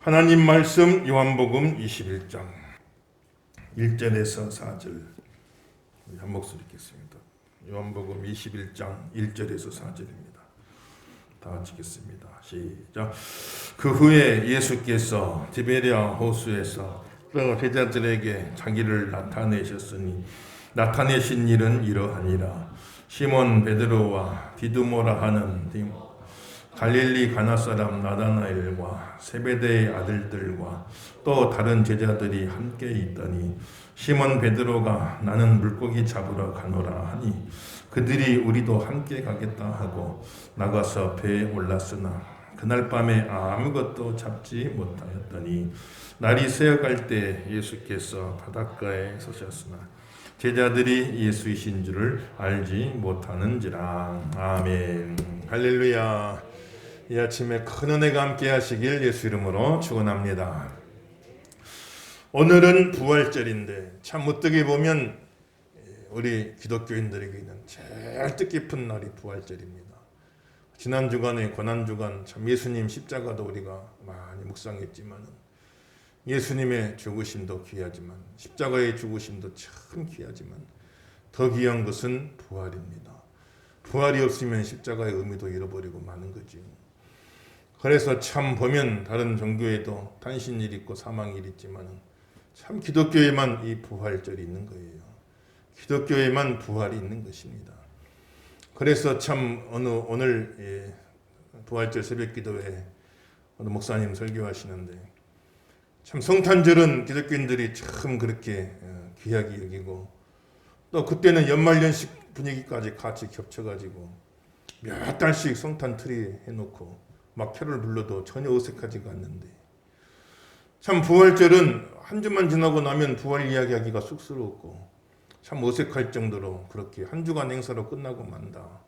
하나님 말씀 요한복음 21장 1절에서 4절 한 목소리 읽겠습니다. 요한복음 21장 1절에서 4절입니다. 다 같이 읽겠습니다. 시작. 그 후에 예수께서 디베랴 호수에서 제자들에게 자기를 나타내셨으니 나타내신 일은 이러하니라. 시몬 베드로와 디두모라 하는 갈릴리 가나 사람 나다나엘과 세베대의 아들들과 또 다른 제자들이 함께 있더니 시몬 베드로가 나는 물고기 잡으러 가노라 하니 그들이 우리도 함께 가겠다 하고 나가서 배에 올랐으나 그날 밤에 아무것도 잡지 못하였더니 날이 새어갈 때 예수께서 바닷가에 서셨으나 제자들이 예수이신 줄을 알지 못하는지라. 아멘. 할렐루야. 이 아침에 큰 은혜가 함께 하시길 예수 이름으로 축원합니다. 오늘은 부활절인데 참 어떻게 보면 우리 기독교인들에게는 제일 뜻깊은 날이 부활절입니다. 지난 주간에 고난주간 참 예수님 십자가도 우리가 많이 묵상했지만 예수님의 죽으심도 귀하지만 십자가의 죽으심도 참 귀하지만 더 귀한 것은 부활입니다. 부활이 없으면 십자가의 의미도 잃어버리고 마는 거죠. 그래서 참 보면 다른 종교에도 탄신일 있고 사망일 있지만 참 기독교에만 이 부활절이 있는 거예요. 기독교에만 부활이 있는 것입니다. 그래서 참 오늘 부활절 새벽기도회 어느 목사님 설교하시는데 참 성탄절은 기독교인들이 참 그렇게 귀하게 여기고 또 그때는 연말연시 분위기까지 같이 겹쳐가지고 몇 달씩 성탄 트리 해놓고 막 캐롤 불러도 전혀 어색하지가 않는데 참 부활절은 한 주만 지나고 나면 부활 이야기하기가 쑥스럽고 참 어색할 정도로 그렇게 한 주간 행사로 끝나고 만다.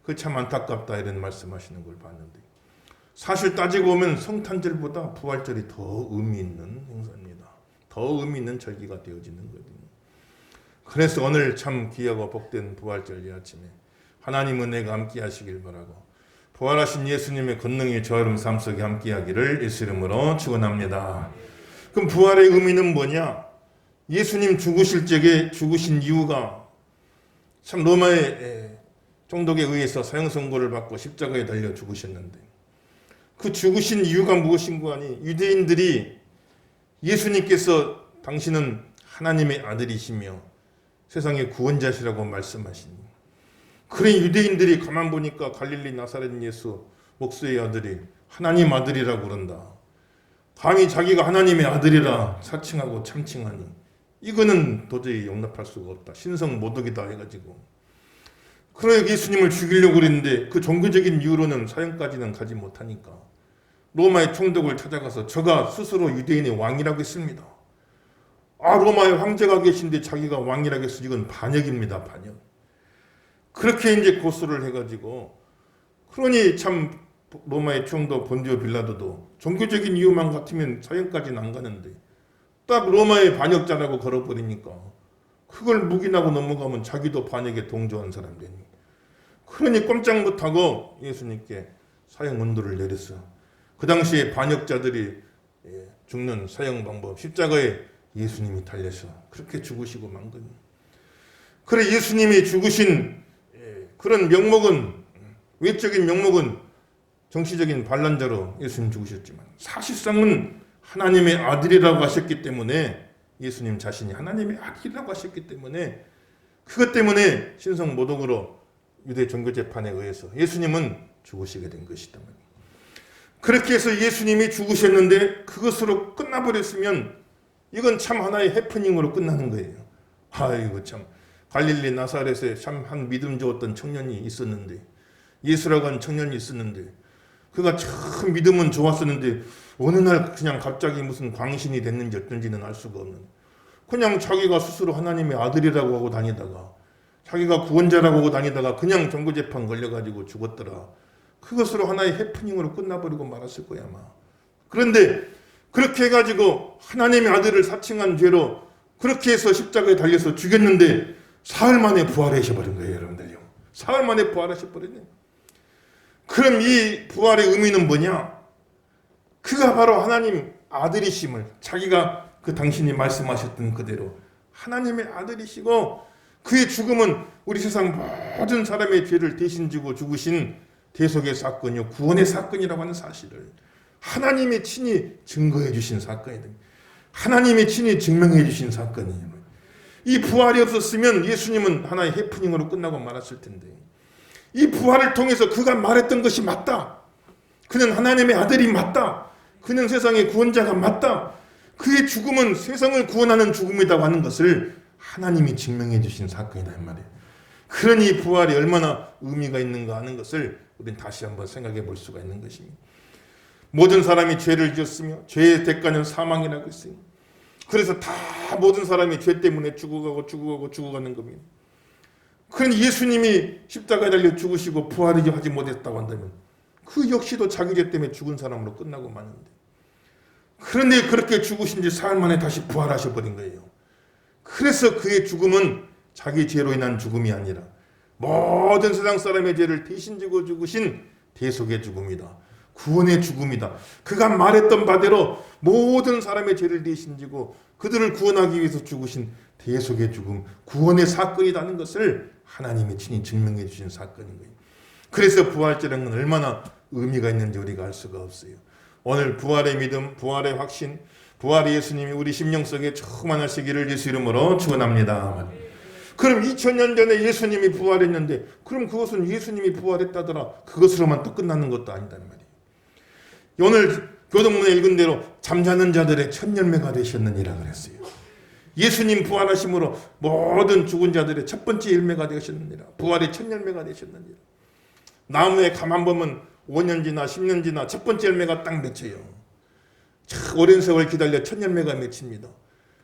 그 참 안타깝다 이런 말씀하시는 걸 봤는데 사실 따지고 보면 성탄절보다 부활절이 더 의미 있는 행사입니다. 더 의미 있는 절기가 되어지는 거거든요. 그래서 오늘 참 귀하고 복된 부활절 이 아침에 하나님 은혜가 함께 하시길 바라고 부활하신 예수님의 권능이 저 여러분 삶 속에 함께하기를 예수 이름으로 축원합니다. 그럼 부활의 의미는 뭐냐? 예수님 죽으실 적에 죽으신 이유가 참 로마의 총독에 의해서 사형 선고를 받고 십자가에 달려 죽으셨는데 그 죽으신 이유가 무엇인고 하니 유대인들이 예수님께서 당신은 하나님의 아들이시며 세상의 구원자시라고 말씀하시니 그래 유대인들이 가만 보니까 갈릴리 나사렛 예수 목수의 아들이 하나님 아들이라고 그런다. 감히 자기가 하나님의 아들이라 사칭하고 참칭하니 이거는 도저히 용납할 수가 없다. 신성 모독이다 해가지고 그래 예수님을 죽이려고 그랬는데 그 종교적인 이유로는 사형까지는 가지 못하니까 로마의 총독을 찾아가서 저가 스스로 유대인의 왕이라고 했습니다. 로마의 황제가 계신데 자기가 왕이라고 해서 이건 반역입니다. 반역. 그렇게 이제 고소를 해가지고 그러니 참 로마의 총독 본디오 빌라도도 종교적인 이유만 같으면 사형까지는 안 가는데 딱 로마의 반역자라고 걸어버리니까 그걸 묵인하고 넘어가면 자기도 반역에 동조한 사람 되니 그러니 꼼짝 못하고 예수님께 사형 언도를 내렸어. 그 당시에 반역자들이 죽는 사형 방법 십자가에 예수님이 달려서 그렇게 죽으시고 만 거니 그래 예수님이 죽으신 그런 명목은 외적인 명목은 정치적인 반란자로 예수님 죽으셨지만 사실상은 하나님의 아들이라고 하셨기 때문에 예수님 자신이 하나님의 아들이라고 하셨기 때문에 그것 때문에 신성 모독으로 유대 종교재판에 의해서 예수님은 죽으시게 된 것이다. 그렇게 해서 예수님이 죽으셨는데 그것으로 끝나버렸으면 이건 참 하나의 해프닝으로 끝나는 거예요. 아이고 참 갈릴리 나사렛에 참 한 믿음 좋았던 청년이 있었는데 예수라고 하는 청년이 있었는데 그가 참 믿음은 좋았었는데 어느 날 그냥 갑자기 무슨 광신이 됐는지 어쩐지는 알 수가 없는 그냥 자기가 스스로 하나님의 아들이라고 하고 다니다가 자기가 구원자라고 하고 다니다가 그냥 종교재판 걸려가지고 죽었더라. 그것으로 하나의 해프닝으로 끝나버리고 말았을 거야 아마. 그런데 그렇게 해가지고 하나님의 아들을 사칭한 죄로 그렇게 해서 십자가에 달려서 죽였는데 사흘 만에 부활하셔버린 거예요 여러분들요. 사흘 만에 부활하셔버렸네. 그럼 이 부활의 의미는 뭐냐? 그가 바로 하나님 아들이심을, 자기가 그 당신이 말씀하셨던 그대로 하나님의 아들이시고, 그의 죽음은 우리 세상 모든 사람의 죄를 대신 지고 죽으신 대속의 사건이요, 구원의 사건이라고 하는 사실을 하나님이 친히 증거해 주신 사건이다. 하나님이 친히 증명해 주신 사건이에요. 이 부활이 없었으면 예수님은 하나의 해프닝으로 끝나고 말았을 텐데, 이 부활을 통해서 그가 말했던 것이 맞다. 그는 하나님의 아들이 맞다. 그는 세상의 구원자가 맞다. 그의 죽음은 세상을 구원하는 죽음이라고 하는 것을 하나님이 증명해 주신 사건이다 이 말이에요. 그러니 부활이 얼마나 의미가 있는가 하는 것을 우리는 다시 한번 생각해 볼 수가 있는 것입니다. 모든 사람이 죄를 지었으며 죄의 대가는 사망이라고 했어요. 그래서 다 모든 사람이 죄 때문에 죽어가는 겁니다. 그러니 예수님이 십자가에 달려 죽으시고 부활이 하지 못했다고 한다면 그 역시도 자기 죄 때문에 죽은 사람으로 끝나고 마는데, 그런데 그렇게 죽으신 지 사흘 만에 다시 부활하셔버린 거예요. 그래서 그의 죽음은 자기 죄로 인한 죽음이 아니라 모든 세상 사람의 죄를 대신 지고 죽으신 대속의 죽음이다. 구원의 죽음이다. 그가 말했던 바대로 모든 사람의 죄를 대신 지고 그들을 구원하기 위해서 죽으신 대속의 죽음, 구원의 사건이라는 것을 하나님이 친히 증명해 주신 사건인 거예요. 그래서 부활절은 얼마나 의미가 있는지 우리가 알 수가 없어요. 오늘 부활의 믿음, 부활의 확신, 부활의 예수님이 우리 심령 속에 충만하시기를 예수 이름으로 축원합니다. 그럼 2000년 전에 예수님이 부활했는데, 그럼 그것은 예수님이 부활했다더라, 그것으로만 또 끝나는 것도 아니단 말이에요. 오늘 교동문에 읽은 대로 잠자는 자들의 첫 열매가 되셨느니라 그랬어요. 예수님 부활하심으로 모든 죽은 자들의 첫 번째 열매가 되셨느니라. 부활의 첫 열매가 되셨느니라. 나무에 가만 보면 5년 지나 10년 지나 첫 번째 열매가 딱 맺혀요. 참 오랜 세월 기다려 첫 열매가 맺힙니다.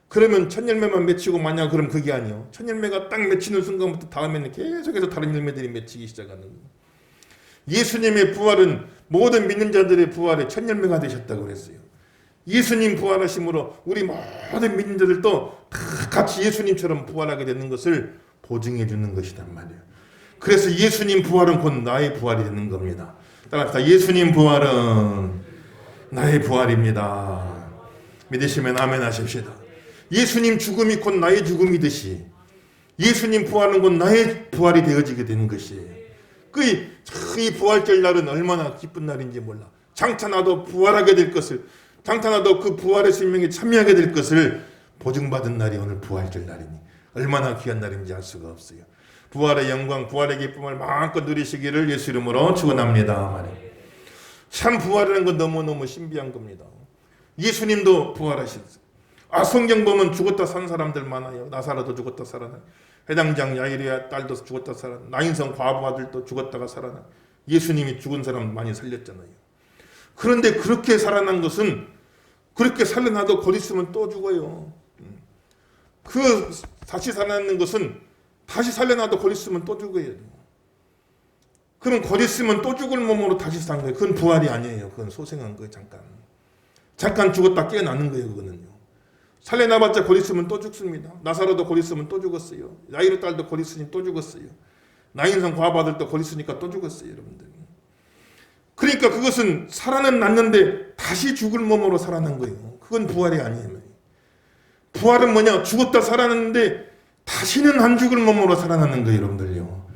그러면 첫 열매만 맺히고 마냐, 그럼 그게 아니요. 첫 열매가 딱 맺히는 순간부터 다음에는 계속해서 다른 열매들이 맺히기 시작하는 거예요. 예수님의 부활은 모든 믿는 자들의 부활의 첫 열매가 되셨다고 그랬어요. 예수님 부활하심으로 우리 모든 믿는 자들도 다 같이 예수님처럼 부활하게 되는 것을 보증해 주는 것이란 말이에요. 그래서 예수님 부활은 곧 나의 부활이 되는 겁니다. 따라합시다. 예수님 부활은 나의 부활입니다. 믿으시면 아멘 하십시다. 예수님 죽음이 곧 나의 죽음이듯이 예수님 부활은 곧 나의 부활이 되어지게 되는 것이에요. 이 부활절 날은 얼마나 기쁜 날인지 몰라. 장차 나도 부활하게 될 것을, 장차 나도 그 부활의 생명에 참여하게 될 것을 보증받은 날이 오늘 부활절 날이니 얼마나 귀한 날인지 알 수가 없어요. 부활의 영광, 부활의 기쁨을 마음껏 누리시기를 예수 이름으로 축원합니다. 참 부활이라는 건 너무너무 신비한 겁니다. 예수님도 부활하셨어요. 성경 보면 죽었다 산 사람들 많아요. 나사로도 죽었다 살아나, 회당장 야이르의 딸도 죽었다 살아나, 나인성 과부 아들도 죽었다가 살아나. 예수님이 죽은 사람 많이 살렸잖아요. 그런데 그렇게 살아난 것은, 그렇게 살려놔도 곧 있으면 또 죽어요. 다시 살아나는 것은 다시 살려놔도 곧 있으면 또 죽어요. 그럼 곧 있으면 또 죽을 몸으로 다시 산 거예요. 그건 부활이 아니에요. 그건 소생한 거예요. 잠깐 죽었다 깨어나는 거예요. 그거는요. 살려놔봤자 곧 있으면 또 죽습니다. 나사로도 곧 있으면 또 죽었어요. 야이로 딸도 곧 있으니 또 죽었어요. 나인성 과부아들도 곧 있으니까 또 죽었어요. 여러분들. 그러니까 그것은 살아는 났는데 다시 죽을 몸으로 살아난 거예요. 그건 부활이 아니에요. 부활은 뭐냐? 죽었다 살아났는데 다시는 안 죽을 몸으로 살아나는 거예요. 여러분들요.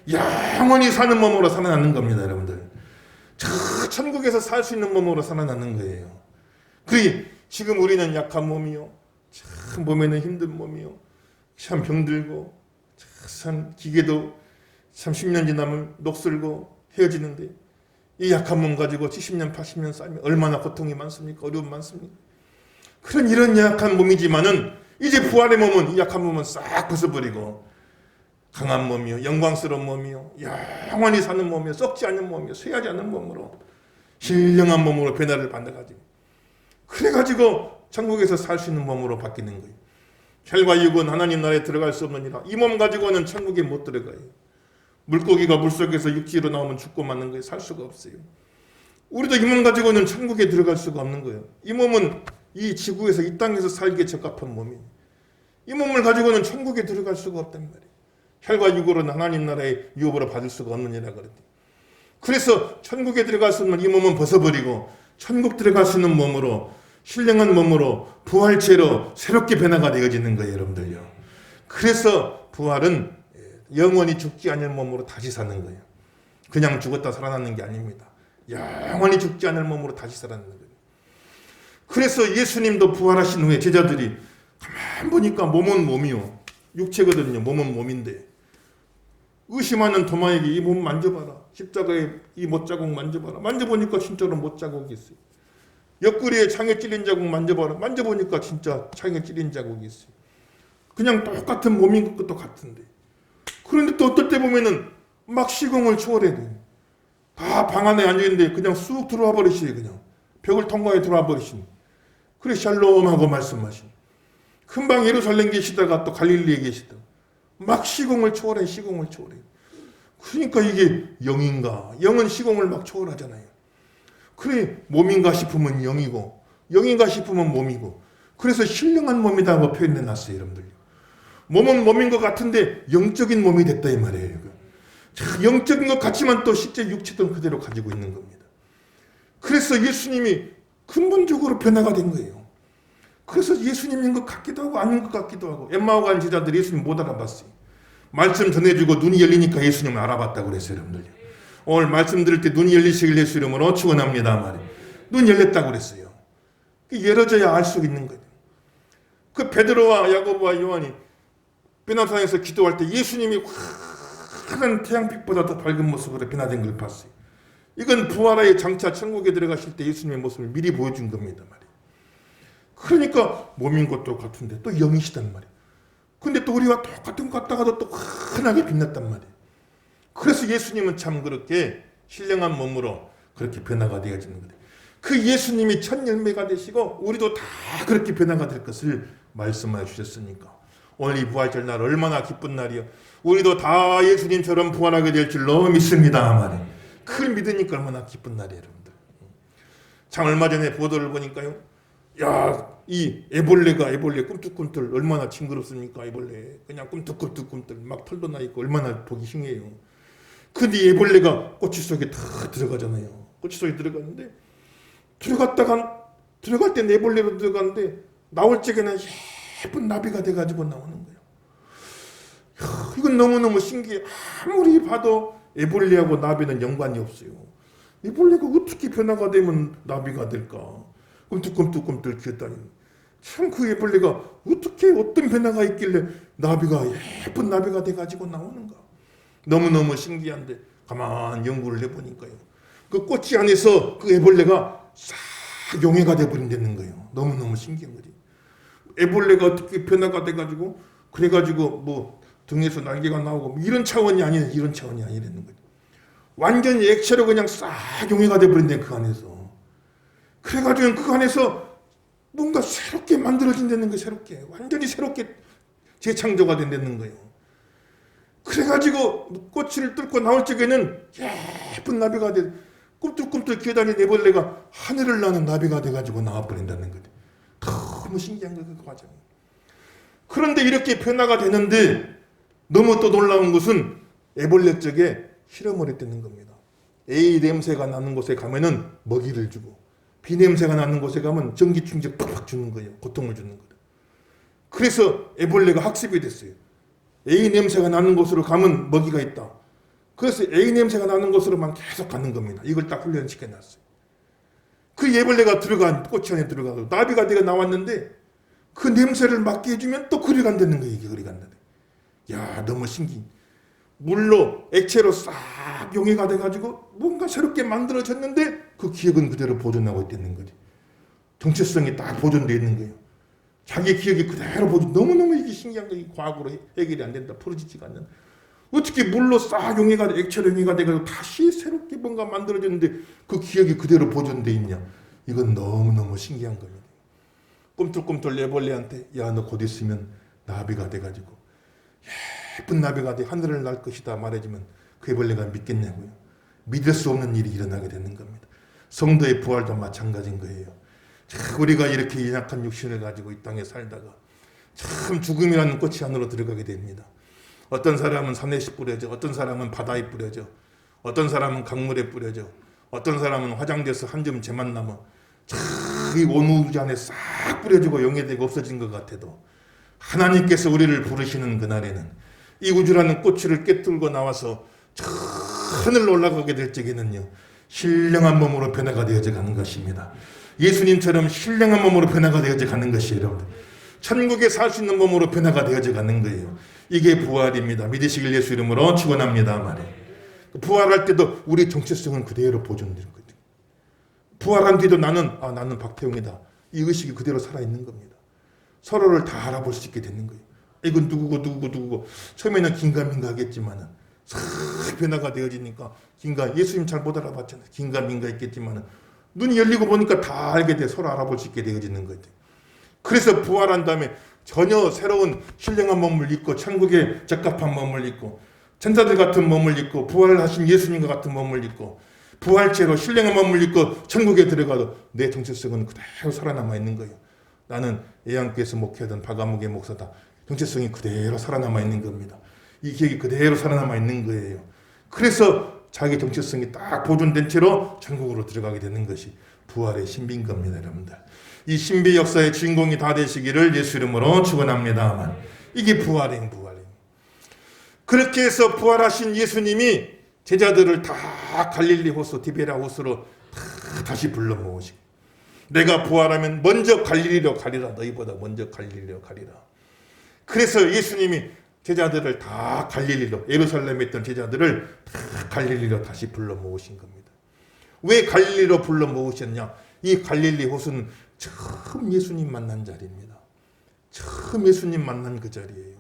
영원히 사는 몸으로 살아나는 겁니다. 여러분들. 저 천국에서 살 수 있는 몸으로 살아나는 거예요. 지금 우리는 약한 몸이요, 참 몸에는 힘든 몸이요, 참 병들고, 참 기계도 참 10년 지나면 녹슬고 헤어지는데, 이 약한 몸 가지고 70년 80년 살면 얼마나 고통이 많습니까? 어려움 많습니까? 그런 이런 약한 몸이지만은 이제 부활의 몸은, 이 약한 몸은 싹 벗어버리고 강한 몸이요, 영광스러운 몸이요, 영원히 사는 몸이요, 썩지 않는 몸이요, 쇠하지 않는 몸으로, 신령한 몸으로 변화를 받아가지고, 그래가지고 천국에서 살 수 있는 몸으로 바뀌는 거예요. 혈과 육은 하나님 나라에 들어갈 수 없느니라. 이 몸 가지고는 천국에 못 들어가요. 물고기가 물속에서 육지로 나오면 죽고 마는 거예요. 살 수가 없어요. 우리도 이 몸 가지고는 천국에 들어갈 수가 없는 거예요. 이 몸은 이 지구에서, 이 땅에서 살기에 적합한 몸이에요. 이 몸을 가지고는 천국에 들어갈 수가 없단 말이에요. 혈과 육으로는 하나님 나라의 유업으로 받을 수가 없느니라 그랬대요. 그래서 천국에 들어갈 수 없는 이 몸은 벗어버리고 천국 들어갈 수 있는 몸으로, 신령한 몸으로, 부활체로 새롭게 변화가 되어지는 거예요, 여러분들요. 그래서 부활은 영원히 죽지 않을 몸으로 다시 사는 거예요. 그냥 죽었다 살아나는 게 아닙니다. 영원히 죽지 않을 몸으로 다시 살아나는 거예요. 그래서 예수님도 부활하신 후에 제자들이 가만 보니까 몸은 몸이요, 육체거든요. 몸은 몸인데 의심하는 도마에게 이 몸 만져봐라, 십자가에 이 못자국 만져봐라. 만져보니까 진짜로 못자국이 있어요. 옆구리에 창에 찔린 자국 만져봐라. 만져보니까 진짜 창에 찔린 자국이 있어요. 그냥 똑같은 몸인 것도 같은데, 그런데 또 어떨 때 보면은 막 시공을 초월해야 돼요. 다 방 안에 앉아있는데 그냥 쑥 들어와 버리시네. 그냥 벽을 통과해 들어와 버리시네. 그래 샬롬하고 말씀하시네. 금방 예루살렘 계시다가 또 갈릴리에 계시다가 막 시공을 초월해. 시공을 초월해. 그러니까 이게 영인가? 영은 시공을 막 초월하잖아요. 그래 몸인가 싶으면 영이고, 영인가 싶으면 몸이고, 그래서 신령한 몸이다고 표현해 놨어요, 여러분들. 몸은 몸인 것 같은데 영적인 몸이 됐다 이 말이에요. 영적인 것 같지만 또 실제 육체도 그대로 가지고 있는 겁니다. 그래서 예수님이 근본적으로 변화가 된 거예요. 그래서 예수님인 것 같기도 하고 아닌 것 같기도 하고. 엠마오 간 제자들이 예수님 못 알아봤어요. 말씀 전해주고 눈이 열리니까 예수님을 알아봤다고 그랬어요, 여러분들. 오늘 말씀 들을 때 눈이 열리시길 예수 이름으로 축원합니다 말이에요. 눈 열렸다고 그랬어요. 열어져야 알 수 있는 거예요. 그 베드로와 야고보와 요한이 변화산에서 기도할 때 예수님이 환한 태양빛보다 더 밝은 모습으로 변화된 걸 봤어요. 이건 부활의 장차 천국에 들어가실 때 예수님의 모습을 미리 보여준 겁니다 말이에요. 그러니까 몸인 것도 같은데 또 영이시단 말이에요. 근데 또 우리와 똑같은 것 같다가도 또 환하게 빛났단 말이에요. 그래서 예수님은 참 그렇게 신령한 몸으로 그렇게 변화가 되어지는 거예요. 그 예수님이 첫 열매가 되시고 우리도 다 그렇게 변화가 될 것을 말씀해 주셨으니까 오늘 이 부활절 날 얼마나 기쁜 날이요. 우리도 다 예수님처럼 부활하게 될 줄로 믿습니다 말이에요. 그걸 믿으니까 얼마나 기쁜 날이에요, 여러분들. 참 얼마 전에 보도를 보니까요. 야, 이 애벌레 꿈틀꿈틀 얼마나 징그럽습니까? 애벌레 그냥 꿈틀꿈틀 막 털도 나 있고 얼마나 보기 흉해요. 근데 이 애벌레가 꼬치 속에 다 들어가잖아요. 꼬치 속에 들어갔는데 들어갈 때 애벌레로 들어갔는데 나올 적에는 예쁜 나비가 돼가지고 나오는 거예요. 이건 너무너무 신기해. 아무리 봐도 애벌레하고 나비는 연관이 없어요. 애벌레가 어떻게 변화가 되면 나비가 될까? 꿈틀꿈틀 기었다니. 참 그 애벌레가 어떻게 어떤 변화가 있길래 나비가 예쁜 나비가 돼가지고 나오는가? 너무너무 신기한데 가만 연구를 해보니까요. 그 꼬치 안에서 그 애벌레가 싹 용해가 돼버린다는 거예요. 너무너무 신기한 거지. 애벌레가 어떻게 변화가 돼가지고 그래가지고 뭐 등에서 날개가 나오고 뭐 이런 차원이 아니라는 거죠. 완전히 액체로 그냥 싹 용해가 돼버린다는 그 안에서. 그래가지고 그 안에서 뭔가 새롭게 만들어진다는 거예요. 새롭게. 완전히 새롭게 재창조가 된다는 거예요. 그래가지고 꼬치를 뚫고 나올 적에는 예쁜 나비가 돼 꿈틀꿈틀 기어다니는 애벌레가 하늘을 나는 나비가 돼가지고 나와버린다는 거죠. 너무 신기한 거예요. 그 과정이. 그런데 이렇게 변화가 되는데 너무 또 놀라운 것은 애벌레 쪽에 실험을 했다는 겁니다. A 냄새가 나는 곳에 가면은 먹이를 주고 B 냄새가 나는 곳에 가면 전기 충격 팍팍 주는 거예요. 고통을 주는 거예요. 그래서 애벌레가 학습이 됐어요. A 냄새가 나는 곳으로 가면 먹이가 있다. 그래서 A 냄새가 나는 곳으로만 계속 가는 겁니다. 이걸 딱 훈련시켜놨어요. 그 애벌레가 꼬치 안에 들어가서 나비가 되어 나왔는데 그 냄새를 맡게 해주면 또 그리 간다는 거예요. 이게 그리 간다는 거예요. 야, 너무 신기해. 물로 액체로 싹 용해가 돼가지고 뭔가 새롭게 만들어졌는데 그 기억은 그대로 보존하고 있다는 거지. 정체성이 딱 보존되어 있는 거예요. 자기 기억이 그대로 보존. 너무너무 이게 신기한 거예요. 과학으로 해결이 안 된다. 풀어지지가 않는. 어떻게 물로 싹 용해가 액체로 용해가 돼가지고 다시 새롭게 뭔가 만들어졌는데 그 기억이 그대로 보존되어 있냐. 이건 너무너무 신기한 겁니다. 꿈틀꿈틀 애벌레한테 야, 너 곧 있으면 나비가 돼가지고 예쁜 나비가 돼 하늘을 날 것이다 말해주면 그 애벌레가 믿겠냐고요. 믿을 수 없는 일이 일어나게 되는 겁니다. 성도의 부활도 마찬가지인 거예요. 참 우리가 이렇게 연약한 육신을 가지고 이 땅에 살다가 참 죽음이라는 꽃이 안으로 들어가게 됩니다. 어떤 사람은 산에 뿌려져, 어떤 사람은 바다에 뿌려져, 어떤 사람은 강물에 뿌려져, 어떤 사람은 화장돼서 한 점 재만 남아 이 온 우주 안에 싹 뿌려지고 용해되고 없어진 것 같아도 하나님께서 우리를 부르시는 그날에는 이 우주라는 꼬치를 꿰뚫고 나와서 저 하늘로 올라가게 될 적에는요, 신령한 몸으로 변화가 되어져 가는 것입니다. 예수님처럼 신령한 몸으로 변화가 되어져 가는 것이에요. 여러분, 천국에 살 수 있는 몸으로 변화가 되어져 가는 거예요. 이게 부활입니다. 믿으시길 예수 이름으로 축원합니다 말이에요. 부활할 때도 우리 정체성은 그대로 보존되는 거예요. 부활한 뒤도 나는 박태웅이다, 이 의식이 그대로 살아있는 겁니다. 서로를 다 알아볼 수 있게 되는 거예요. 이건 누구고 처음에는 긴가민가 하겠지만은 싹 변화가 되어지니까 예수님 잘 못 알아봤잖아요. 긴가민가 했겠지만은 눈이 열리고 보니까 다 알게 돼, 서로 알아볼 수 있게 되어지는 거예요. 그래서 부활한 다음에 전혀 새로운 신령한 몸을 입고 천국에 적합한 몸을 입고 천사들 같은 몸을 입고 부활하신 예수님과 같은 몸을 입고 부활체로 신령한 몸을 입고 천국에 들어가도 내 정체성은 그대로 살아남아 있는 거예요. 나는 예양교에서 목회하던 박아무개 목사다. 정체성이 그대로 살아남아 있는 겁니다. 이 기억이 그대로 살아남아 있는 거예요. 그래서 자기 정체성이 딱 보존된 채로 천국으로 들어가게 되는 것이 부활의 신비인 겁니다. 여러분들, 이 신비 역사의 주인공이 다 되시기를 예수 이름으로 축원합니다만, 이게 부활이에요. 그렇게 해서 부활하신 예수님이 제자들을 다 갈릴리 호수, 디베랴 호수로 다시 불러 모으시고, 내가 부활하면 먼저 갈릴리로 가리라, 너희보다 먼저 갈릴리로 가리라. 그래서 예수님이 제자들을 다 갈릴리로, 예루살렘에 있던 제자들을 다 갈릴리로 다시 불러 모으신 겁니다. 왜 갈릴리로 불러 모으셨냐? 이 갈릴리 호수는 처음 예수님 만난 자리입니다. 처음 예수님 만난 그 자리예요.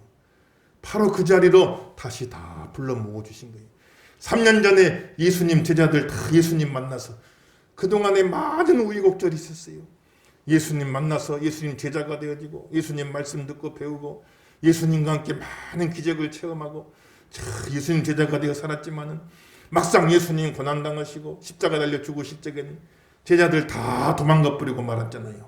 바로 그 자리로 다시 다 불러 모아주신 거예요. 3년 전에 예수님 제자들 다 예수님 만나서 그동안에 많은 우여곡절이 있었어요. 예수님 만나서 예수님 제자가 되어지고 예수님 말씀 듣고 배우고 예수님과 함께 많은 기적을 체험하고 예수님 제자가 되어 살았지만은 막상 예수님 고난당하시고 십자가 달려 죽으실 적에는 제자들 다 도망가 버리고 말았잖아요.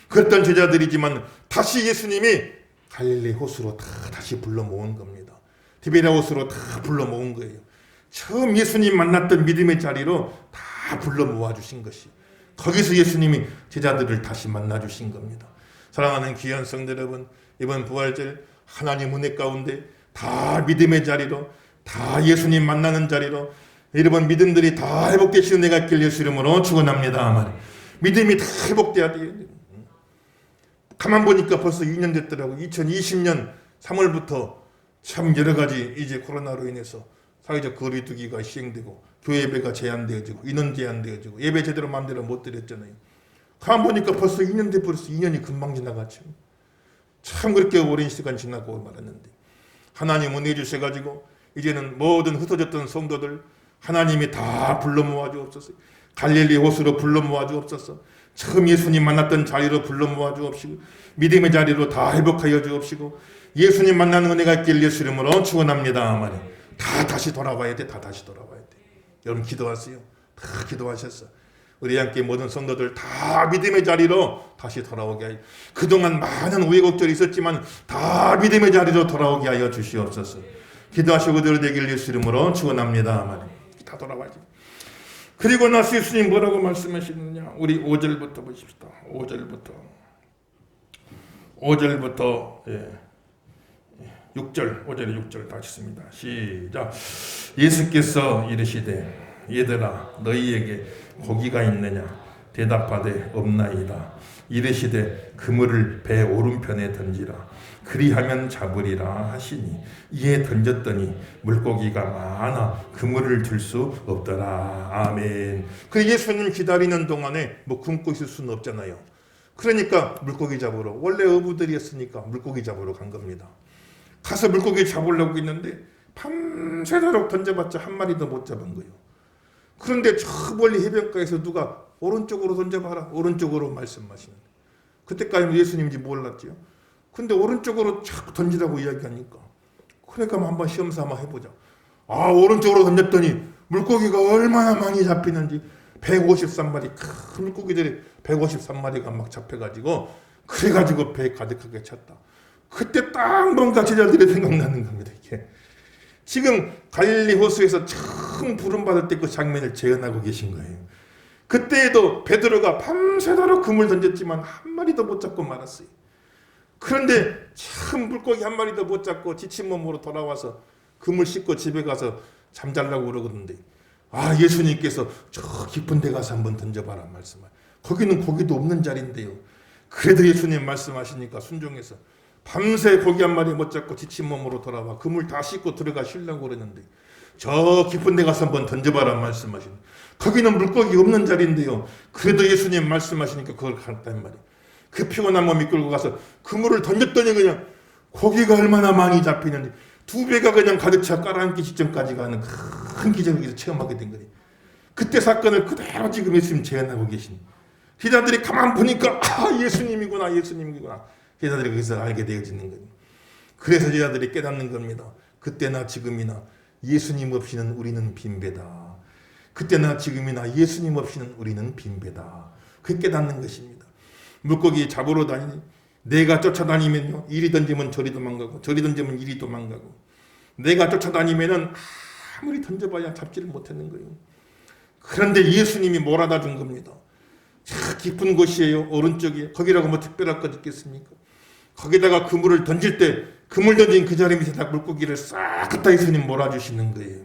그랬던 제자들이지만 다시 예수님이 갈릴리 호수로 다시 불러 모은 겁니다. 디베랴 호수로 다 불러 모은 거예요. 처음 예수님 만났던 믿음의 자리로 다 불러 모아주신 것이, 거기서 예수님이 제자들을 다시 만나주신 겁니다. 사랑하는 귀한 성도 여러분, 이번 부활절 하나님 은혜 가운데 다 믿음의 자리로, 다 예수님 만나는 자리로 여러분 믿음들이 다 회복되시는 내가 있길 예수 이름으로 축원합니다. 믿음이 다 회복돼야 돼요. 가만 보니까 벌써 2년 됐더라고요. 2020년 3월부터 참 여러 가지 이제 코로나로 인해서 사회적 거리두기가 시행되고 교회 예배가 제한되어지고 인원 제한되어지고 예배 제대로 마음대로 못 드렸잖아요. 가만 보니까 벌써 2년 돼버렸어. 2년이 금방 지나갔죠. 참 그렇게 오랜 시간 지나고 말았는데 하나님 은혜 주셔가지고 이제는 모든 흩어졌던 성도들 하나님이 다 불러 모아 주옵소서. 갈릴리 호수로 불러 모아 주옵소서. 처음 예수님 만났던 자리로 불러 모아 주옵시고 믿음의 자리로 다 회복하여 주옵시고 예수님 만나는 은혜가 있길 예수 이름으로 축원합니다. 다 다시 돌아와야 돼. 다 다시 돌아와야 돼. 여러분 기도하세요. 다 기도하셨어. 우리 함께 모든 성도들 다 믿음의 자리로 다시 돌아오게 하여, 그동안 많은 우여곡절이 있었지만 다 믿음의 자리로 돌아오게 하여 주시옵소서. 기도하시고 그대로 되길 예수 이름으로 축원합니다. 다 돌아와야지. 그리고 나서 예수님 뭐라고 말씀하시느냐? 우리 5절부터 보십시다. 5절부터 6절, 5절에 6절 다 읽습니다. 시작. 예수께서 이르시되 얘들아 너희에게 고기가 있느냐? 대답하되 없나이다. 이르시되 그물을 배 오른편에 던지라. 그리하면 잡으리라 하시니 이에 던졌더니 물고기가 많아 그물을 들 수 없더라. 아멘. 그 예수님 기다리는 동안에 뭐 굶고 있을 수는 없잖아요. 그러니까 물고기 잡으러, 원래 어부들이었으니까 물고기 잡으러 간 겁니다. 가서 물고기 잡으려고 했는데 밤새도록 던져봤자 한 마리도 못 잡은 거예요. 그런데 저 멀리 해변가에서 누가 오른쪽으로 던져봐라, 오른쪽으로 말씀하시는데 그때까지 예수님인지 몰랐지요. 근데 오른쪽으로 자꾸 던지라고 이야기하니까 그러니까 한번 시험 삼아 해보자. 오른쪽으로 던졌더니 물고기가 얼마나 많이 잡히는지 153마리, 큰 물고기들이 153마리가 막 잡혀가지고 그래가지고 배에 가득하게 찼다. 그때 딱 뭔가 제자들이 생각나는 겁니다. 이게 지금 갈릴리 호수에서 큰 부름 받을 때 그 장면을 재현하고 계신 거예요. 그때에도 베드로가 밤새도록 그물 던졌지만 한 마리도 못 잡고 말았어요. 그런데 참 물고기 한 마리도 못 잡고 지친 몸으로 돌아와서 그물 씻고 집에 가서 잠자려고 그러거든요. 아, 예수님께서 저 깊은 데 가서 한번 던져봐라 말씀을. 거기는 고기도 없는 자리인데요. 그래도 예수님 말씀하시니까 순종해서 밤새 고기 한 마리 못 잡고 지친 몸으로 돌아와 그물 다 씻고 들어가 쉬려고 그러는데 저 깊은 데 가서 한번 던져봐라 말씀하시는. 거기는 물고기 없는 자리인데요. 그래도 예수님 말씀하시니까 그걸 갔단 말이에요. 그 피곤한 몸 이끌고 가서 그물을 던졌더니 그냥 고기가 얼마나 많이 잡히는지 2배가 그냥 가득 차 깔아앉기 직전까지 가는 큰 기적을 여기서 체험하게 된 거예요. 그때 사건을 그대로 지금 예수님 재현하고 계신. 제자들이 가만 보니까 아, 예수님이구나, 예수님이구나. 제자들이 거기서 알게 되어지는 거예요. 그래서 제자들이 깨닫는 겁니다. 그때나 지금이나 예수님 없이는 우리는 빈배다. 그때나 지금이나 예수님 없이는 우리는 빈배다. 그게 깨닫는 것입니다. 물고기 잡으러 다니니 내가 쫓아다니면요, 이리 던지면 저리 도망가고 저리 던지면 이리 도망가고, 내가 쫓아다니면은 아무리 던져봐야 잡지를 못하는 거예요. 그런데 예수님이 몰아다 준 겁니다. 자, 깊은 곳이에요. 오른쪽에. 거기라고 뭐 특별할 것 있겠습니까? 거기다가 그물을 던질 때 그물 던진 그 자리 밑에다 물고기를 싹 갖다 예수님 몰아주시는 거예요.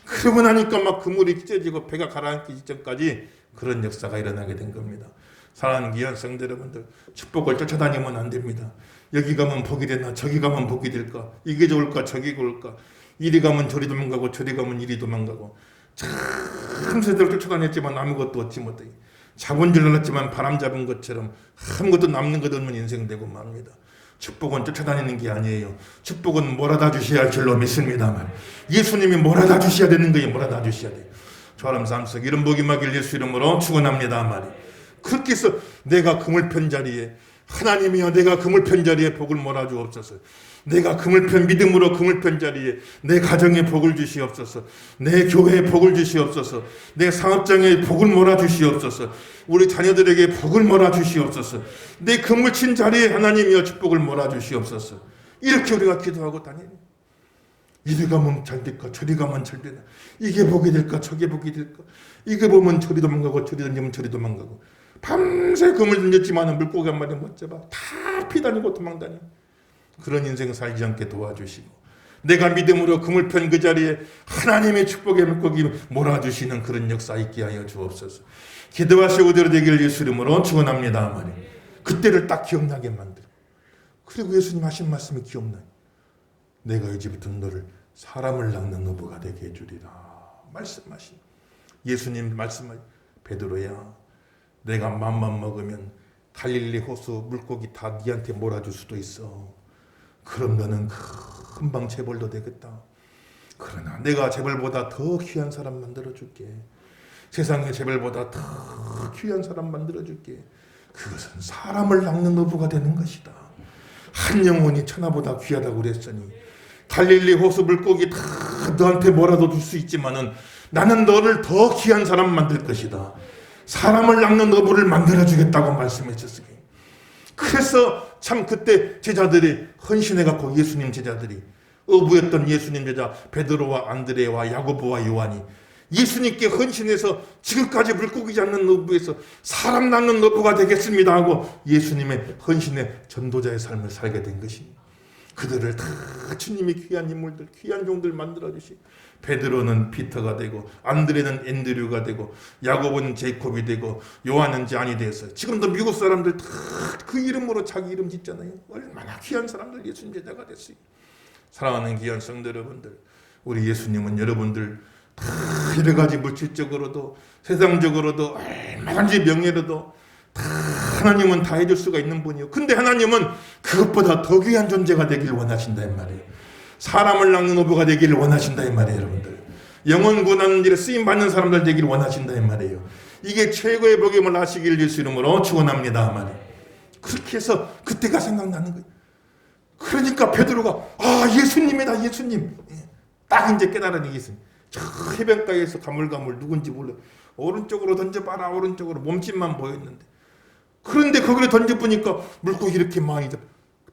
그러고 나니까 막 그물이 찢어지고 배가 가라앉기 직전까지 그런 역사가 일어나게 된 겁니다. 사랑하는 귀한 성도 여러분들, 축복을 쫓아다니면 안 됩니다. 여기 가면 복이 되나 저기 가면 복이 될까, 이게 좋을까 저기 좋을까, 이리 가면 저리 도망가고 저리 가면 이리 도망가고, 참 세대로 쫓아다녔지만 아무것도 얻지 못해. 잡은 줄 알았지만 바람 잡은 것처럼 아무것도 남는 것 없는 인생 되고 맙니다. 축복은 쫓아다니는 게 아니에요. 축복은 몰아다 주셔야 할 줄로 믿습니다만, 예수님이 몰아다 주셔야 되는 거예요. 몰아다 주셔야 돼요. 저런 삶 속 이런 복이 임하길 예수 이름으로 축원합니다 말이에요. 그렇게 해서 내가 그물편 자리에, 하나님이여 내가 그물편 자리에 복을 몰아주옵소서. 내가 그물편, 믿음으로 그물편 자리에 내 가정에 복을 주시옵소서. 내 교회에 복을 주시옵소서. 내 사업장에 복을 몰아주시옵소서. 우리 자녀들에게 복을 몰아주시옵소서. 내 그물친 자리에 하나님이여 축복을 몰아주시옵소서. 이렇게 우리가 기도하고 다니는, 이리 가면 잘 될까 저리 가면 잘 되나, 이게 복이 될까 저게 복이 될까, 이게 보면 저리 도망가고 저리 던지면 저리 도망가고, 밤새 그물 던졌지만 물고기 한 마리 못 잡아. 다 피다니고 도망다니. 그런 인생 살지 않게 도와주시고, 내가 믿음으로 그물편 그 자리에 하나님의 축복의 물고기 몰아주시는 그런 역사 있게 하여 주옵소서. 기도하시고 대로 되기를 예수 이름으로 축원합니다 말이에요. 그때를 딱 기억나게 만들어. 그리고 예수님 하신 말씀이 기억나요. 내가 이제부터 너를 사람을 낚는 어부가 되게 해주리라 말씀하신. 예수님 말씀을, 베드로야 내가 맘만 먹으면 갈릴리 호수 물고기 다 네한테 몰아줄 수도 있어. 그럼 너는 금방 재벌도 되겠다. 그러나 내가 재벌보다 더 귀한 사람 만들어줄게. 세상의 재벌보다 더 귀한 사람 만들어줄게. 그것은 사람을 낚는 어부가 되는 것이다. 한 영혼이 천하보다 귀하다고 그랬으니 갈릴리 호수 물고기 다 너한테 뭐라도 줄 수 있지만은 나는 너를 더 귀한 사람 만들 것이다. 사람을 낚는 어부를 만들어주겠다고 말씀하셨어요. 그래서 참 그때 제자들이 헌신해갖고, 예수님 제자들이, 어부였던 예수님 제자 베드로와 안드레와 야고보와 요한이 예수님께 헌신해서 지금까지 물고기 잡는 어부에서 사람 낚는 어부가 되겠습니다 하고 예수님의 헌신의 전도자의 삶을 살게 된 것입니다. 그들을 다 주님이 귀한 인물들, 귀한 종들 만들어주시고, 베드로는 피터가 되고, 안드레는 앤드류가 되고, 야고보는 제이콥이 되고, 요한은 잔이 되었어요. 지금도 미국 사람들 다 그 이름으로 자기 이름 짓잖아요. 얼마나 귀한 사람들 예수님 제자가 됐어요. 사랑하는 귀한 성도 여러분들, 우리 예수님은 여러분들 다 여러 가지 물질적으로도 세상적으로도 얼마든지 명예로도 다 하나님은 다 해줄 수가 있는 분이요. 근데 하나님은 그것보다 더 귀한 존재가 되길 원하신다 이 말이에요. 사람을 낚는 어부가 되기를 원하신다 이 말이에요. 여러분들, 영혼 구원하는 일에 쓰임받는 사람들 되기를 원하신다 이 말이에요. 이게 최고의 복임을 하시길 예수 이름으로 축원합니다 말이에요. 그렇게 해서 그때가 생각나는 거예요. 그러니까 베드로가 아 예수님이다 예수님. 딱 이제 깨달은 예수님. 저 해변가에서 가물가물 누군지 몰라. 오른쪽으로 던져봐라. 오른쪽으로 몸집만 보였는데, 그런데 거기를 던져보니까 물고기 이렇게 많이 잡.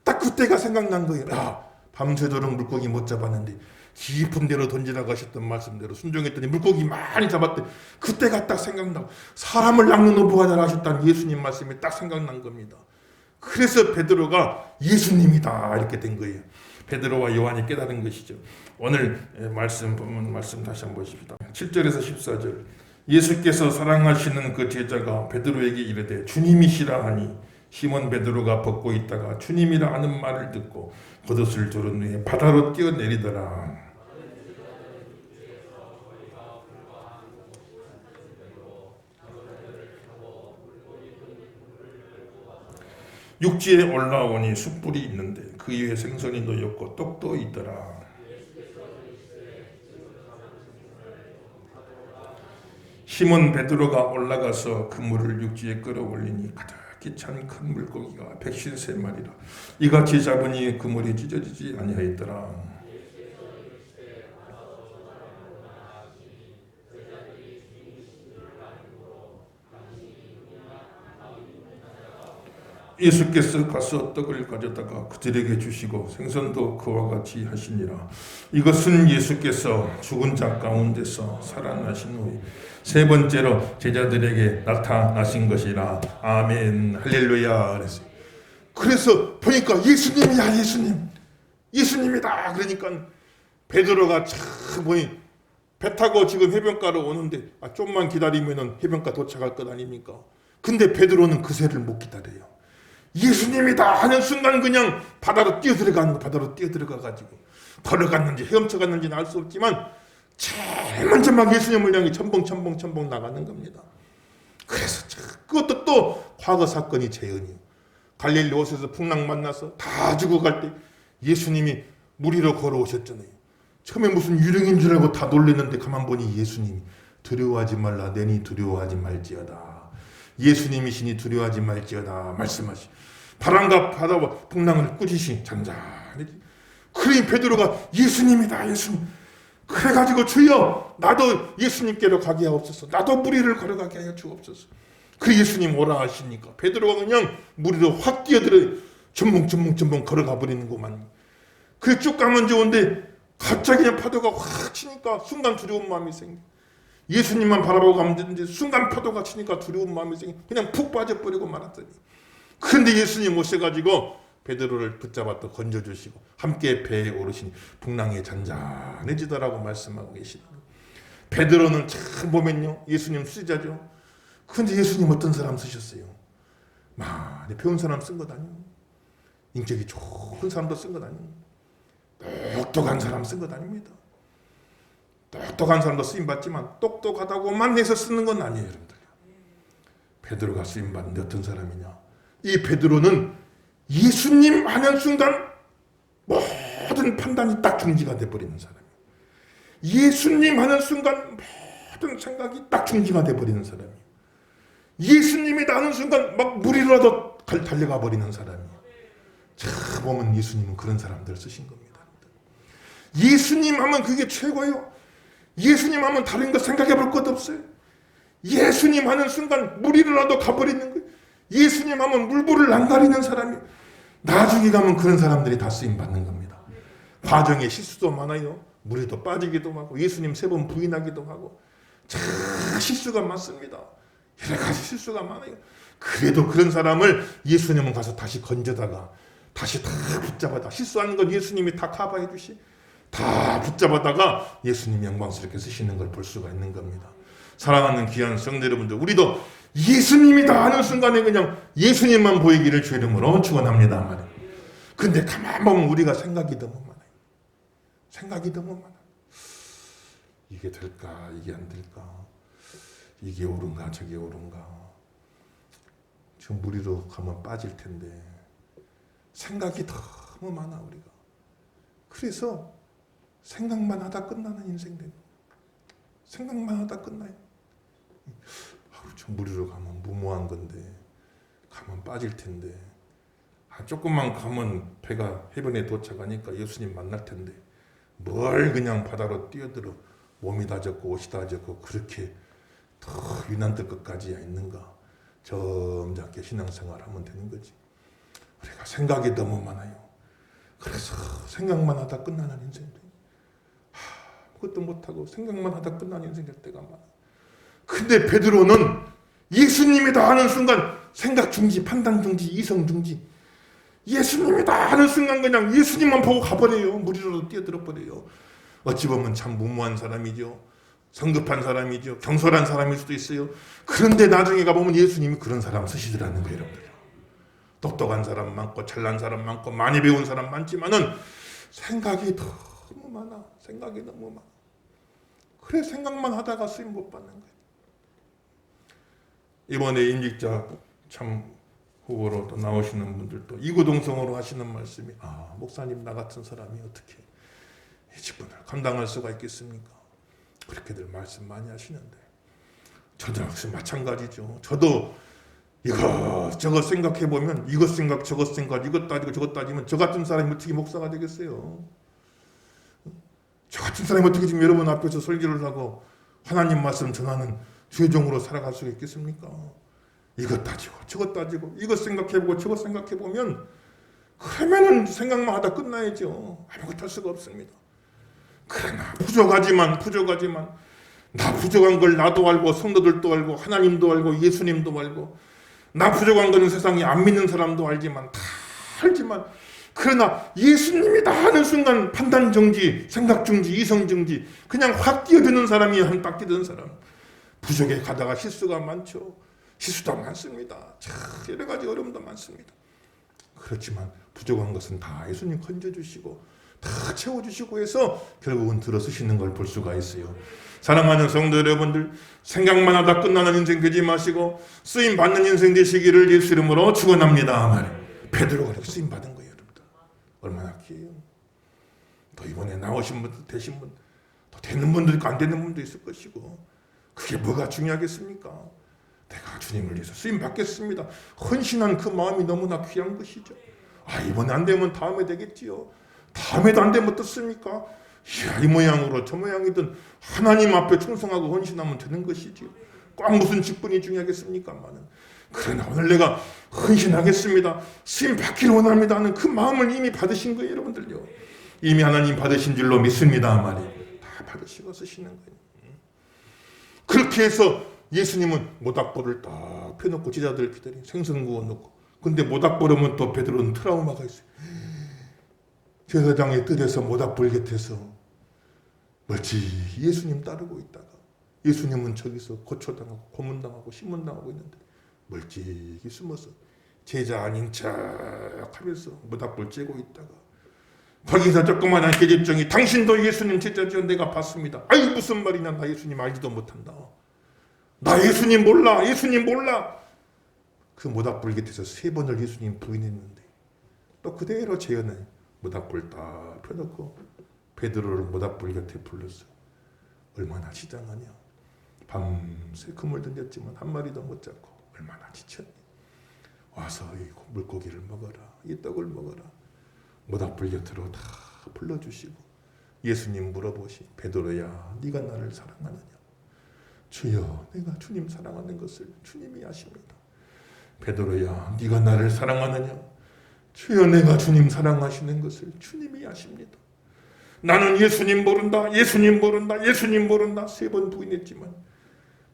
딱 그때가 생각난 거예요. 아 밤새도록 물고기 못 잡았는데 깊은 데로 던지라고 하셨던 말씀대로 순종했더니 물고기 많이 잡았대. 그때가 딱 생각나고 사람을 낚는 어부가 하셨다는 예수님 말씀이 딱 생각난 겁니다. 그래서 베드로가 예수님이다 이렇게 된 거예요. 베드로와 요한이 깨달은 것이죠. 오늘 말씀 본문 말씀 다시 한번 보십시다. 7절에서 14절. 예수께서 사랑하시는 그 제자가 베드로에게 이르되 주님이시라 하니 시몬 베드로가 벗고 있다가 주님이라 하는 말을 듣고 겉옷을 조른 후에 바다로 뛰어내리더라. 육지에 올라오니 숯불이 있는데 그 위에 생선이 놓였고 떡도 있더라. 시몬 베드로가 올라가서 그물을 육지에 끌어올리니 가득히 찬 큰 물고기가 153마리라. 이같이 잡으니 그물이 찢어지지 아니하였더라. 예수께서 가서 떡을 가져다가 그들에게 주시고 생선도 그와 같이 하시니라. 이것은 예수께서 죽은 자 가운데서 살아나신 후에 세 번째로 제자들에게 나타나신 것이라. 아멘 할렐루야. 그래서 보니까 예수님이야. 예수님이다. 그러니까 베드로가 참 보니 배 타고 지금 해변가로 오는데 좀만 기다리면 해변가 도착할 것 아닙니까? 근데 베드로는 그새를 못 기다려요. 예수님이다 하는 순간 그냥 바다로 뛰어들어가는 거. 바다로 뛰어들어가가지고 걸어갔는지 헤엄쳐갔는지는 알 수 없지만 제일 먼저 막 예수님을 향해 첨벙 나가는 겁니다. 그래서 그것도 또 과거 사건이 재현이에요. 갈릴리 호수에서 풍랑 만나서 다 죽어갈 때 예수님이 물 위로 걸어오셨잖아요. 처음에 무슨 유령인 줄 알고 다 놀랐는데 가만 보니 예수님이 두려워하지 말라 내니 두려워하지 말지어다. 예수님이시니 두려워하지 말지어다 말씀하시. 바람과 바다와 풍랑을 꾸짖으시 잔잔히. 그러니 베드로가 예수님이다 예수님. 그래가지고 주여 나도 예수님께로 가게 하옵소서. 나도 물 위를 걸어가게 하여 주옵소서. 그 예수님 오라 하시니까 베드로가 그냥 물 위로 확 뛰어들어 전봉 걸어가 버리는구만. 그래 쭉 가면 좋은데 갑자기 그냥 파도가 확 치니까 순간 두려운 마음이 생겨. 예수님만 바라보고 가면 되는데 순간 파도가 치니까 두려운 마음이 생겨 그냥 푹 빠져버리고 말았더니. 그런데 예수님 오셔가지고 베드로를 붙잡아 또 건져주시고 함께 배에 오르시니 풍랑이 잔잔해지더라고 말씀하고 계시는 거예요. 베드로는 참 보면요 예수님 쓰자죠. 그런데 예수님 어떤 사람 쓰셨어요? 많이 배운 사람 쓴 것 아니에요. 인격이 좋은 사람도 쓴 것 아니에요. 똑똑한 사람 쓴 것 아닙니다. 똑똑한 사람도 쓰임받지만 똑똑하다고만 해서 쓰는 건 아니에요. 여러분들. 베드로가 쓰임받는데 어떤 사람이냐. 이 베드로는 예수님 하는 순간 모든 판단이 딱 중지가 돼버리는 사람이에요. 예수님 하는 순간 모든 생각이 딱 중지가 돼버리는 사람이에요. 예수님이다 하는 순간 막 물 위로라도 달려가 버리는 사람이에요. 자 보면 예수님은 그런 사람들을 쓰신 겁니다. 예수님 하면 그게 최고예요. 예수님 하면 다른 거 생각해 볼 것도 없어요. 예수님 하는 순간 물 위로라도 가버리는 거예요. 예수님 하면 물불을 안 가리는 사람이 나중에 가면 그런 사람들이 다 쓰임받는 겁니다. 과정에 실수도 많아요. 물에도 빠지기도 하고 예수님 3번 부인하기도 하고 참 실수가 많습니다. 여러 가지 실수가 많아요. 그래도 그런 사람을 예수님은 가서 다시 건져다가 다시 다 붙잡아다 실수하는 건 예수님이 다 커버해 주시 다 붙잡아다가 예수님 영광스럽게 쓰시는 걸 볼 수가 있는 겁니다. 사랑하는 귀한 성도 여러분들, 우리도 예수님이다 하는 순간에 그냥 예수님만 보이기를 주 이름으로 축원합니다 말이에요. 근데 가만 보면 우리가 생각이 너무 많아요. 생각이 너무 많아요. 이게 될까 이게 안 될까, 이게 옳은가 저게 옳은가, 지금 물 위로 가면 빠질 텐데 생각이 너무 많아 우리가. 그래서 생각만 하다 끝나는 인생 됩니다. 생각만 하다 끝나요. 저 물 위로 가면 무모한 건데 가면 빠질 텐데 조금만 가면 배가 해변에 도착하니까 예수님 만날 텐데 뭘 그냥 바다로 뛰어들어 몸이 다 젖고 옷이 다 젖고 그렇게 더 유난될 것까지야 있는가. 점잖게 신앙생활하면 되는 거지. 우리가 생각이 너무 많아요. 그래서 생각만 하다 끝나는 인생들. 아무것도 못하고 생각만 하다 끝나는 인생 될 때가 많아. 근데 베드로는 예수님이다 하는 순간 생각 중지, 판단 중지, 이성 중지, 예수님이다 하는 순간 그냥 예수님만 보고 가버려요. 무리로도 뛰어들어 버려요. 어찌 보면 참 무모한 사람이죠. 성급한 사람이죠. 경솔한 사람일 수도 있어요. 그런데 나중에 가보면 예수님이 그런 사람 쓰시더라는 거예요. 여러분들. 똑똑한 사람 많고 잘난 사람 많고 많이 배운 사람 많지만은 생각이 너무 많아. 생각이 너무 많아. 그래 생각만 하다가 쓰임 못 받는 거예요. 이번에 임직자 참 후보로 또 나오시는 분들도 이구동성으로 하시는 말씀이 목사님 나 같은 사람이 어떻게 이 직분을 감당할 수가 있겠습니까? 그렇게들 말씀 많이 하시는데 저도 역시 마찬가지죠. 저도 이것저것 생각해보면 이것 생각 저것 생각 이것 따지고 저것 따지면 저 같은 사람이 어떻게 목사가 되겠어요? 저 같은 사람이 어떻게 지금 여러분 앞에서 설교를 하고 하나님 말씀 전하는 주의종으로 살아갈 수 있겠습니까? 이것 따지고 저것 따지고 이것 생각해보고 저것 생각해보면 그러면은 생각만 하다 끝나야죠. 아무것도 할 수가 없습니다. 그러나 부족하지만 나 부족한 걸 나도 알고 성도들도 알고 하나님도 알고 예수님도 알고 나 부족한 거는 세상에 안 믿는 사람도 알지만 다 알지만 그러나 예수님이다 하는 순간 판단 정지, 생각 정지, 이성 정지 그냥 확 뛰어드는 사람이 한 딱 뛰어드는 사람. 부족에 가다가 실수가 많죠. 실수도 많습니다. 참 여러 가지 어려움도 많습니다. 그렇지만 부족한 것은 다 예수님 건져주시고 다 채워주시고 해서 결국은 들어서시는 걸 볼 수가 있어요. 사랑하는 성도 여러분들, 생각만 하다 끝나는 인생 되지 마시고 쓰임 받는 인생 되시기를 예수 이름으로 축원합니다. 베드로가 이렇게 쓰임 받은 거예요, 여러분들. 얼마나 귀해요. 또 이번에 나오신 분들, 되신 분, 또 되는 분도 있고 안 되는 분도 있을 것이고 그게 뭐가 중요하겠습니까? 내가 주님을 위해서 쓰임 받겠습니다. 헌신한 그 마음이 너무나 귀한 것이죠. 이번에 안 되면 다음에 되겠지요. 다음에도 안 되면 어떻습니까? 이 모양으로 저 모양이든 하나님 앞에 충성하고 헌신하면 되는 것이지요. 꼭 무슨 직분이 중요하겠습니까? 그러나 오늘 내가 헌신하겠습니다. 쓰임 받기를 원합니다 하는 그 마음을 이미 받으신 거예요, 여러분들요. 이미 하나님 받으신 줄로 믿습니다. 다 받으시고 쓰시는 거예요. 그렇게 해서 예수님은 모닥불을 딱 펴놓고 제자들 기다리 생선 구워놓고 근데 모닥불이면 또 베드로는 트라우마가 있어요. 제사장의 뜰에서 모닥불 곁에서 멀지 예수님 따르고 있다가 예수님은 저기서 고초당하고 고문당하고 신문당하고 있는데 멀찍이 숨어서 제자 아닌 척 하면서 모닥불 쬐고 있다가 거기서 조그마한 계집종이 당신도 예수님 제자죠? 내가 봤습니다. 무슨 말이냐 나 예수님 알지도 못한다. 나 예수님 몰라. 그 모닥불 곁에서 3번을 예수님 부인했는데 또 그대로 재현해 모닥불 딱 펴놓고 베드로를 모닥불 곁에 불렀어. 얼마나 지장하냐. 밤새 그물 던졌지만 한 마리도 못 잡고 얼마나 지쳤니. 와서 이 물고기를 먹어라. 이 떡을 먹어라. 모닥불 곁으로 다 불러주시고 예수님 물어보시 베드로야 네가 나를 사랑하느냐. 주여 내가 주님 사랑하는 것을 주님이 아십니다. 베드로야 네가 나를 사랑하느냐. 주여 내가 주님 사랑하시는 것을 주님이 아십니다. 나는 예수님 모른다. 3번 부인했지만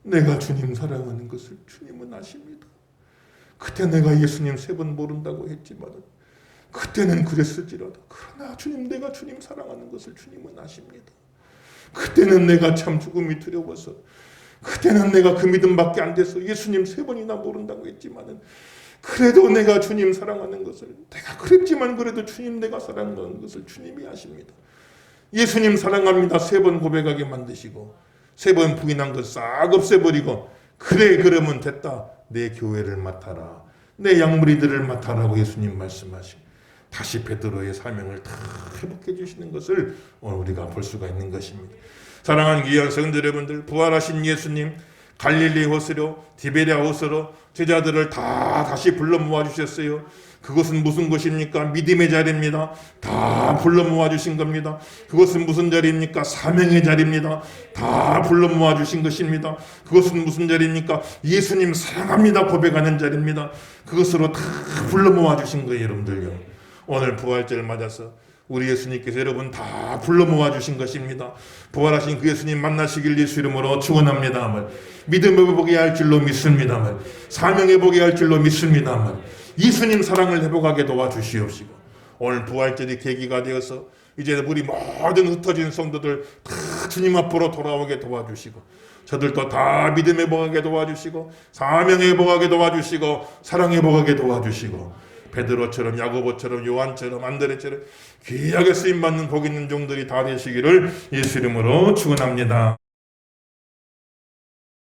내가 주님 사랑하는 것을 주님은 아십니다. 그때 내가 예수님 3번 모른다고 했지만 그때는 그랬을지라도 그러나 주님 내가 주님 사랑하는 것을 주님은 아십니다. 그때는 내가 참 죽음이 두려워서 그때는 내가 그 믿음밖에 안 돼서 예수님 3번이나 모른다고 했지만은 그래도 내가 주님 사랑하는 것을 내가 그랬지만 그래도 주님 내가 사랑하는 것을 주님이 아십니다. 예수님 사랑합니다. 3번 고백하게 만드시고 3번 부인한 것 싹 없애버리고 그래 그러면 됐다. 내 교회를 맡아라. 내 양무리들을 맡아라고 예수님 말씀하시고 다시 베드로의 사명을 다 회복해 주시는 것을 오늘 우리가 볼 수가 있는 것입니다. 사랑하는 귀한 성도 여러분들, 부활하신 예수님 갈릴리 호수로 디베랴 호수로 제자들을 다 다시 불러 모아 주셨어요. 그것은 무슨 것입니까? 믿음의 자리입니다. 다 불러 모아 주신 겁니다. 그것은 무슨 자리입니까? 사명의 자리입니다. 다 불러 모아 주신 것입니다. 그것은 무슨 자리입니까? 예수님 사랑합니다 고백하는 자리입니다. 그것으로 다 불러 모아 주신 거예요, 여러분들요. 오늘 부활절 맞아서 우리 예수님께서 여러분 다 불러 모아주신 것입니다. 부활하신 그 예수님 만나시길 예수 이름으로 축원합니다. 믿음의 보게 할 줄로 믿습니다. 사명의 보게 할 줄로 믿습니다. 예수님 사랑을 회복하게 도와주시옵시고 오늘 부활절이 계기가 되어서 이제 우리 모든 흩어진 성도들 다 주님 앞으로 돌아오게 도와주시고 저들도 다 믿음에 복하게 도와주시고 사명에 복하게 도와주시고 사랑에 복하게 도와주시고 베드로처럼 야고보처럼 요한처럼 안드레처럼 귀하게 쓰임받는 복 있는 종들이 다 되시기를 예수 이름으로 축원합니다.